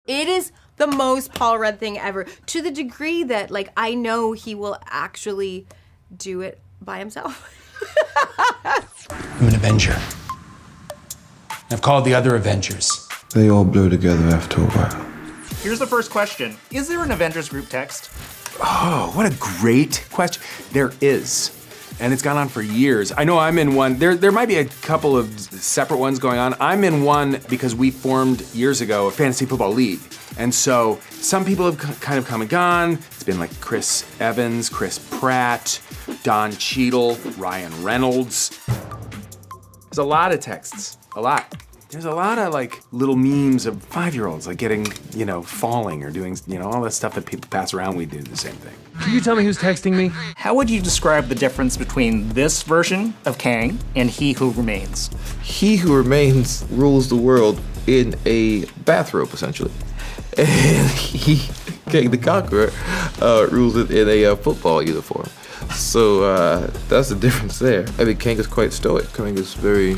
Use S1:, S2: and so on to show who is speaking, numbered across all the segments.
S1: It is the most Paul Rudd thing ever, to the degree that, like, I know he will actually do it by himself.
S2: I'm an Avenger. I've called the other Avengers.
S3: They all blur together after a while.
S4: Here's the first question. Is there an Avengers group text?
S5: Oh, what a great question. There is. And it's gone on for years. I know I'm in one. There might be a couple of separate ones going on. I'm in one because we formed years ago a fantasy football league. And so some people have kind of come and gone. It's been like Chris Evans, Chris Pratt, Don Cheadle, Ryan Reynolds. There's a lot of texts, a lot. There's a lot of like little memes of 5-year-olds like getting, falling or doing, all that stuff that people pass around. We do the same thing.
S6: Can you tell me who's texting me?
S4: How would you describe the difference between this version of Kang and He Who Remains?
S3: He Who Remains rules the world in a bathrobe, essentially. And Kang the Conqueror, rules it in a football uniform. So that's the difference there. I mean, Kang is quite stoic. Kang is very...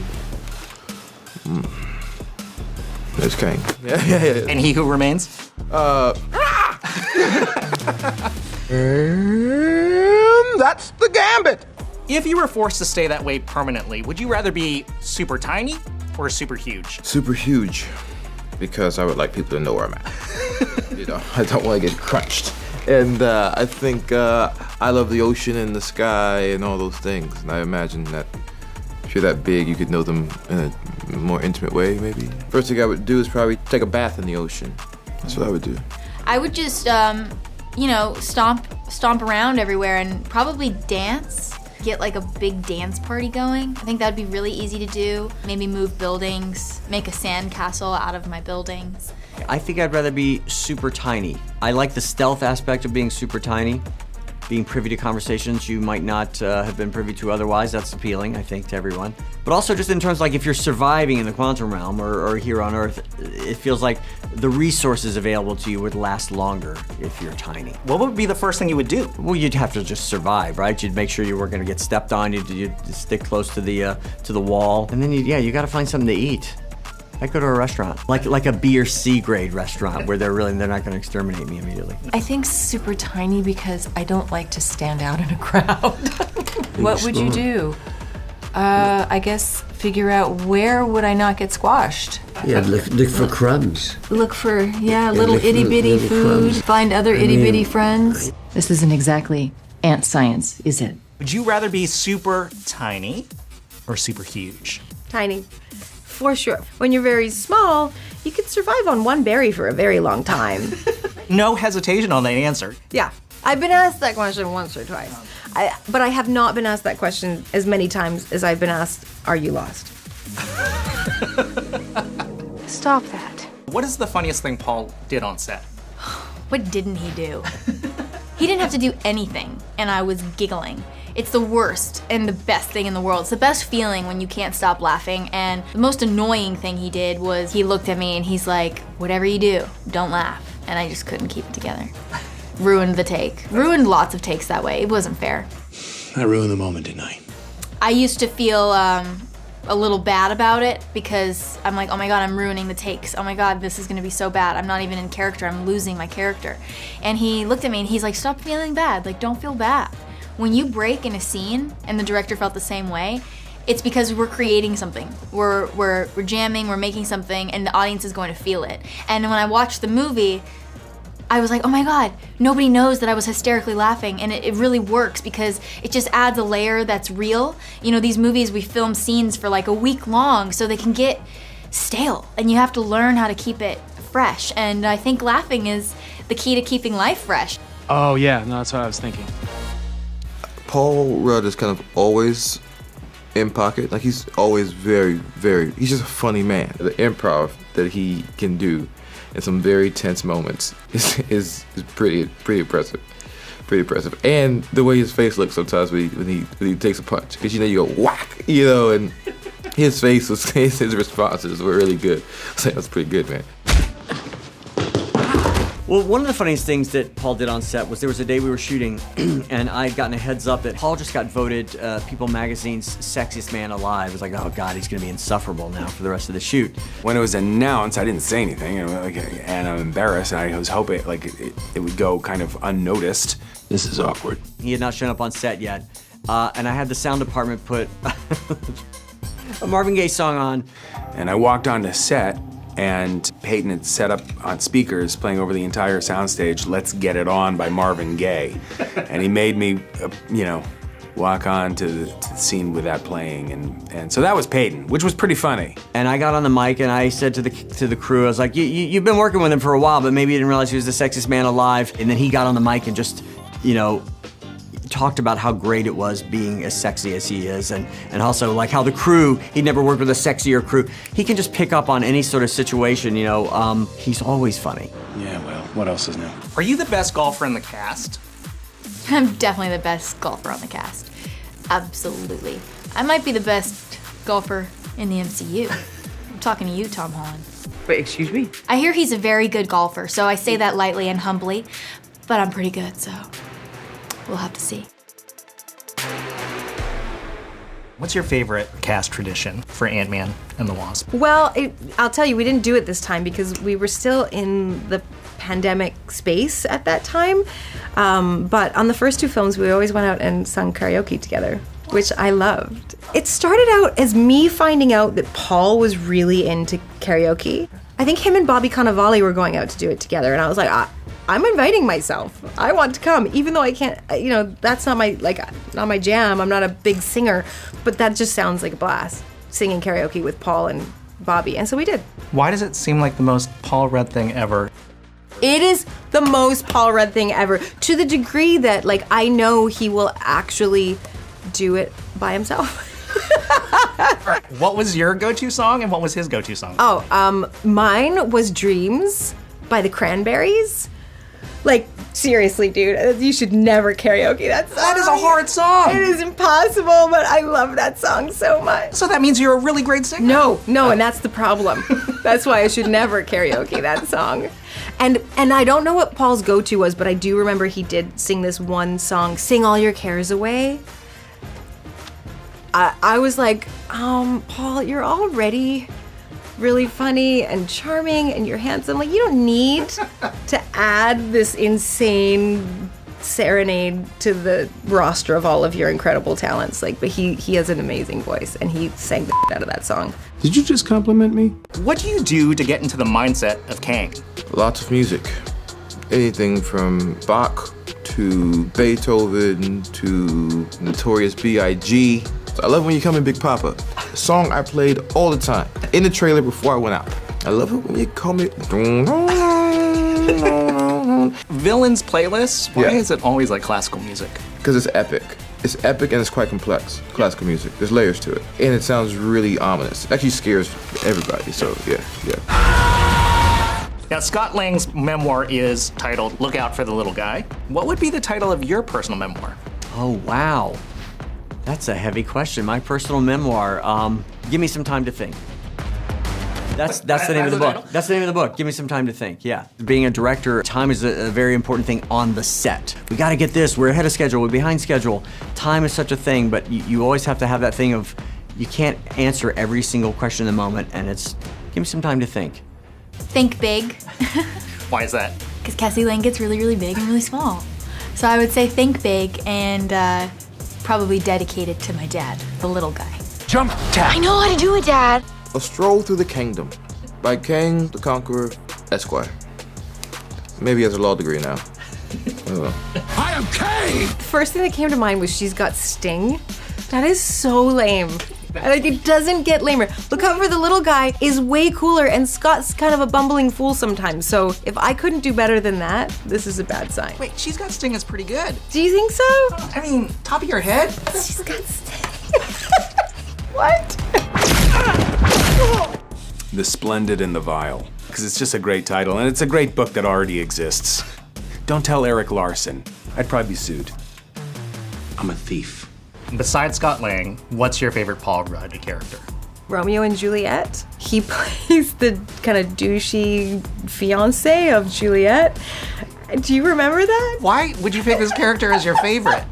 S3: There's Kang. Yeah.
S4: And He Who Remains?
S3: That's the gambit!
S4: If you were forced to stay that way permanently, would you rather be super tiny or super huge?
S3: Super huge, because I would like people to know where I'm at. I don't want to get crunched. And I think I love the ocean and the sky and all those things. And I imagine that if you're that big, you could know them in a more intimate way, maybe. First thing I would do is probably take a bath in the ocean. That's what I would do.
S7: I would just, stomp around everywhere and probably dance. Get like a big dance party going. I think that'd be really easy to do. Maybe move buildings, make a sand castle out of my buildings.
S8: I think I'd rather be super tiny. I like the stealth aspect of being super tiny. Being privy to conversations you might not have been privy to otherwise. That's appealing, I think, to everyone. But also just in terms like if you're surviving in the quantum realm or here on Earth, it feels like the resources available to you would last longer if you're tiny.
S4: What would be the first thing you would do?
S8: Well, you'd have to just survive, right? You'd make sure you weren't gonna get stepped on, you'd stick close to the wall. And then you gotta find something to eat. I'd go to a restaurant, like a B or C grade restaurant where they're not gonna exterminate me immediately.
S9: I think super tiny because I don't like to stand out in a crowd. What would you do? I guess figure out where would I not get squashed.
S10: Yeah, look for crumbs.
S9: Look for, little itty bitty food, crumbs. Find other itty bitty friends. This isn't exactly ant science, is it?
S4: Would you rather be super tiny or super huge?
S1: Tiny. For sure. When you're very small, you could survive on one berry for a very long time.
S4: No hesitation on that answer.
S1: Yeah. I've been asked that question once or twice. But I have not been asked that question as many times as I've been asked, are you lost?
S7: Stop that.
S4: What is the funniest thing Paul did on set?
S7: What didn't he do? He didn't have to do anything, and I was giggling. It's the worst and the best thing in the world. It's the best feeling when you can't stop laughing, and the most annoying thing he did was he looked at me and he's like, whatever you do, don't laugh. And I just couldn't keep it together. Ruined the take. Ruined lots of takes that way. It wasn't fair.
S2: I ruined the moment, didn't I?
S7: I used to feel a little bad about it because I'm like, oh my God, I'm ruining the takes. Oh my God, this is gonna be so bad. I'm not even in character, I'm losing my character. And he looked at me and he's like, stop feeling bad, like don't feel bad. When you break in a scene, and the director felt the same way, it's because we're creating something. We're jamming, we're making something, and the audience is going to feel it. And when I watched the movie, I was like, oh my God, nobody knows that I was hysterically laughing, and it really works because it just adds a layer that's real. These movies, we film scenes for like a week long so they can get stale, and you have to learn how to keep it fresh. And I think laughing is the key to keeping life fresh.
S6: Oh yeah, no, that's what I was thinking.
S3: Paul Rudd is kind of always in pocket. Like he's always he's just a funny man. The improv that he can do in some very tense moments is pretty impressive. Pretty impressive. And the way his face looks sometimes when he takes a punch. Because you go whack, and his face was, his responses were really good. So that's pretty good, man.
S8: Well, one of the funniest things that Paul did on set was there was a day we were shooting, and I had gotten a heads up that Paul just got voted People Magazine's Sexiest Man Alive. It was like, oh God, he's gonna be insufferable now for the rest of the shoot.
S5: When it was announced, I didn't say anything, and I'm embarrassed. And I was hoping like it would go kind of unnoticed.
S2: This is awkward.
S8: He had not shown up on set yet, and I had the sound department put a Marvin Gaye song on.
S5: And I walked onto set, and Peyton had set up on speakers playing over the entire soundstage, Let's Get It On by Marvin Gaye. And he made me, walk on to the scene with that playing. And so that was Peyton, which was pretty funny.
S8: And I got on the mic and I said to the crew, I was like, you've been working with him for a while, but maybe you didn't realize he was the sexiest man alive. And then he got on the mic and just, talked about how great it was being as sexy as he is, and also like how the crew, he'd never worked with a sexier crew. He can just pick up on any sort of situation, he's always funny.
S2: Yeah, well, what else is new?
S4: Are you the best golfer in the cast?
S7: I'm definitely the best golfer on the cast. Absolutely. I might be the best golfer in the MCU. I'm talking to you, Tom Holland.
S10: Wait, excuse me?
S7: I hear he's a very good golfer, so I say that lightly and humbly, but I'm pretty good, so we'll have to see.
S4: What's your favorite cast tradition for Ant-Man and the Wasp?
S1: Well, I'll tell you, we didn't do it this time because we were still in the pandemic space at that time. But on the first two films, we always went out and sung karaoke together, which I loved. It started out as me finding out that Paul was really into karaoke. I think him and Bobby Cannavale were going out to do it together, and I was like, I'm inviting myself. I want to come, even though I can't, that's not my jam. I'm not a big singer, but that just sounds like a blast, singing karaoke with Paul and Bobby, and so we did.
S4: Why does it seem like the most Paul Rudd thing ever?
S1: It is the most Paul Rudd thing ever, to the degree that, I know he will actually do it by himself.
S4: What was your go-to song and what was his go-to song?
S1: Mine was Dreams by the Cranberries. Seriously, dude, you should never karaoke that song.
S4: That is a hard song.
S1: It is impossible, but I love that song so much.
S4: So that means you're a really great singer?
S1: No, and that's the problem. That's why I should never karaoke that song. And I don't know what Paul's go-to was, but I do remember he did sing this one song, Sing All Your Cares Away. I was like, Paul, you're already really funny and charming and you're handsome. You don't need to add this insane serenade to the roster of all of your incredible talents. But he has an amazing voice and he sang the out of that song.
S2: Did you just compliment me?
S4: What do you do to get into the mindset of Kang?
S3: Lots of music. Anything from Bach to Beethoven to Notorious B.I.G. I love When You Come in Big Papa. A song I played all the time. In the trailer before I went out. I love it when you call me.
S4: Villains playlists? Why is it always classical music?
S3: Because it's epic. It's epic and it's quite complex. Classical music. There's layers to it. And it sounds really ominous. It actually scares everybody, so yeah.
S4: Now, Scott Lang's memoir is titled Look Out for the Little Guy. What would be the title of your personal memoir?
S8: Oh, wow. That's a heavy question. My personal memoir. Give me some time to think. That's the name of the book. That's the name of the book. Give me some time to think. Yeah. Being a director, time is a very important thing on the set. We got to get this. We're ahead of schedule. We're behind schedule. Time is such a thing, but you always have to have that thing of you can't answer every single question in the moment, and it's give me some time to think.
S7: Think big.
S4: Why is that?
S7: Because Cassie Lang gets really, really big and really small. So I would say think big and probably dedicated to my dad, the little guy.
S2: Jump tap.
S7: I know how to do it, Dad.
S3: A Stroll Through the Kingdom by Kang, the Conqueror, Esquire. Maybe he has a law degree now.
S2: I am Kang!
S1: The first thing that came to mind was She's Got Sting. That is so lame. It doesn't get lamer. Look Out for the Little Guy is way cooler, and Scott's kind of a bumbling fool sometimes. So if I couldn't do better than that, this is a bad sign.
S4: Wait, She's Got Sting is pretty good.
S1: Do you think so?
S4: I mean, top of your head?
S1: She's Got Sting. What?
S5: The Splendid and the Vile. Because it's just a great title, and it's a great book that already exists. Don't tell Eric Larson. I'd probably be sued.
S2: I'm a thief.
S4: Besides Scott Lang, what's your favorite Paul Rudd character?
S1: Romeo and Juliet. He plays the kind of douchey fiance of Juliet. Do you remember that?
S4: Why would you pick this character as your favorite?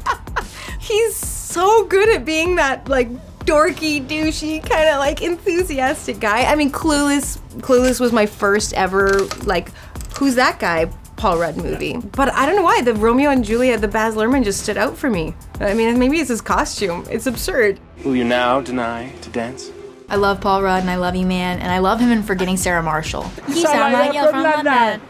S1: He's so good at being that like dorky, douchey, kind of like enthusiastic guy. I mean, Clueless was my first ever like, who's that guy? Paul Rudd movie. But I don't know why, the Romeo and Juliet, the Baz Luhrmann just stood out for me. I mean, maybe it's his costume. It's absurd.
S2: Will you now deny to dance?
S7: I love Paul Rudd and I love E-Man and I love him in Forgetting Sarah Marshall. You sound like you're from London.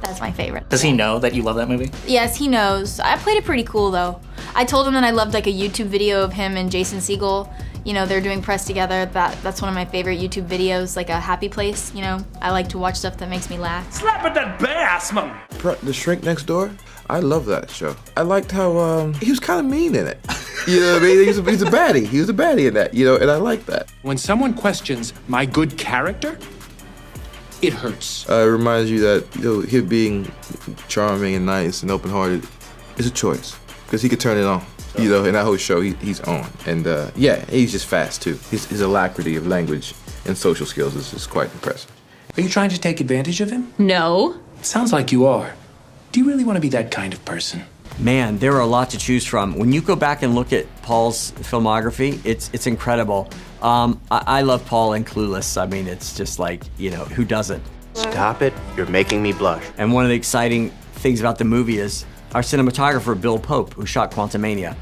S7: That's my favorite.
S4: Does he know that you love that movie?
S7: Yes, he knows. I played it pretty cool though. I told him that I loved like a YouTube video of him and Jason Segel. You know, they're doing press together. That's one of my favorite YouTube videos, like a happy place, you know. I like to watch stuff that makes me laugh.
S2: Slap at that bass, man!
S3: The Shrink Next Door, I love that show. I liked how he was kind of mean in it. You know what I mean? He's a baddie. He was a baddie in that, you know, and I like that.
S2: When someone questions my good character, it hurts.
S3: It reminds you that, you know, him being charming and nice and open-hearted is a choice, because he could turn it on. You know, in that whole show, he's on. And yeah, he's just fast too. His alacrity of language and social skills is just quite impressive.
S2: Are you trying to take advantage of him?
S9: No.
S2: Sounds like you are. Do you really want to be that kind of person?
S8: Man, there are a lot to choose from. When you go back and look at Paul's filmography, it's incredible. I love Paul in Clueless. I mean, it's just like, you know, who doesn't?
S11: Stop it, you're making me blush.
S8: And one of the exciting things about the movie is our cinematographer, Bill Pope, who shot Quantumania,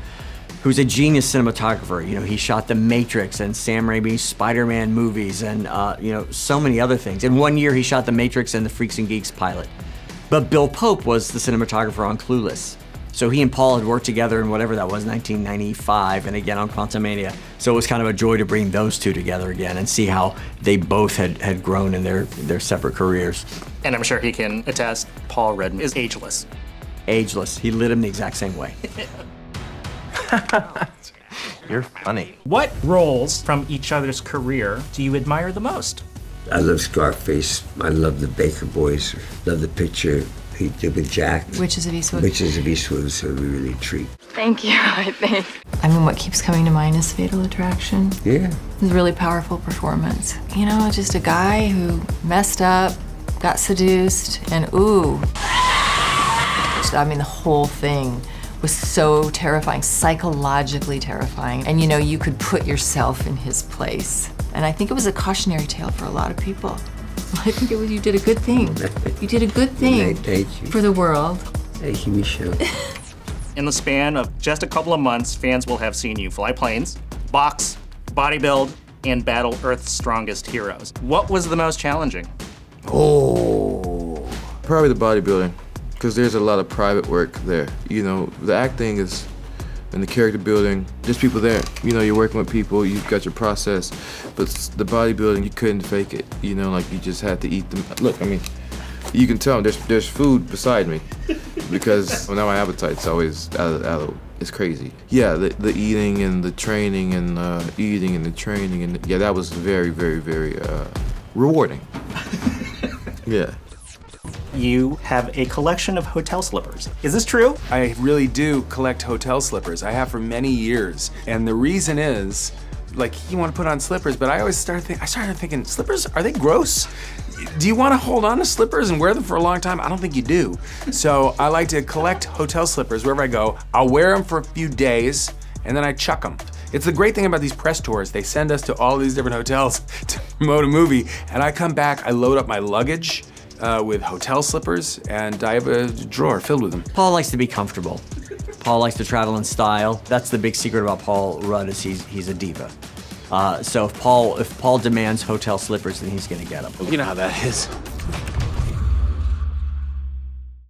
S8: who's a genius cinematographer. You know, he shot The Matrix and Sam Raimi's Spider-Man movies and, you know, so many other things. In 1 year, he shot The Matrix and the Freaks and Geeks pilot. But Bill Pope was the cinematographer on Clueless. So he and Paul had worked together in whatever that was, 1995, and again on Quantumania. So it was kind of a joy to bring those two together again and see how they both had grown in their separate careers.
S4: And I'm sure he can attest, Paul Rudd is ageless.
S8: Ageless. He lit him the exact same way.
S11: You're funny.
S4: What roles from each other's career do you admire the most?
S10: I love Scarface. I love the Baker Boys. Love the picture he did with Jack.
S9: Witches of Eastwood.
S10: Witches of Eastwood was a really treat.
S9: Thank you, I think. I mean, what keeps coming to mind is Fatal Attraction.
S10: Yeah.
S9: It was a really powerful performance. You know, just a guy who messed up, got seduced, and ooh. I mean, the whole thing was so terrifying, psychologically terrifying. And you know, you could put yourself in his place. And I think it was a cautionary tale for a lot of people. I think it was, you did a good thing. You did a good thing
S10: Thank you.
S9: for the world.
S10: Thank you, Michelle.
S4: In the span of just a couple of months, fans will have seen you fly planes, box, bodybuild, and battle Earth's strongest heroes. What was the most challenging?
S3: Oh, probably the bodybuilding, because there's a lot of private work there. You know, the acting is, and the character building, there's people there. You know, you're working with people, you've got your process, but the bodybuilding, you couldn't fake it. You know, like you just had to eat them. Look, I mean, you can tell there's food beside me, because now my appetite's always it's crazy. Yeah, the eating and the training and eating and the training, and yeah, that was very, very, very rewarding. Yeah.
S4: You have a collection of hotel slippers. Is this true?
S5: I really do collect hotel slippers. I have for many years. And the reason is, like, you want to put on slippers, but I started thinking, slippers, are they gross? Do you want to hold on to slippers and wear them for a long time? I don't think you do. So I like to collect hotel slippers wherever I go. I'll wear them for a few days, and then I chuck them. It's the great thing about these press tours. They send us to all these different hotels to promote a movie, and I come back, I load up my luggage with hotel slippers, and I have a drawer filled with them.
S8: Paul likes to be comfortable. Paul likes to travel in style. That's the big secret about Paul Rudd, is he's a diva. So if Paul demands hotel slippers, then he's gonna get them.
S2: You know how that is.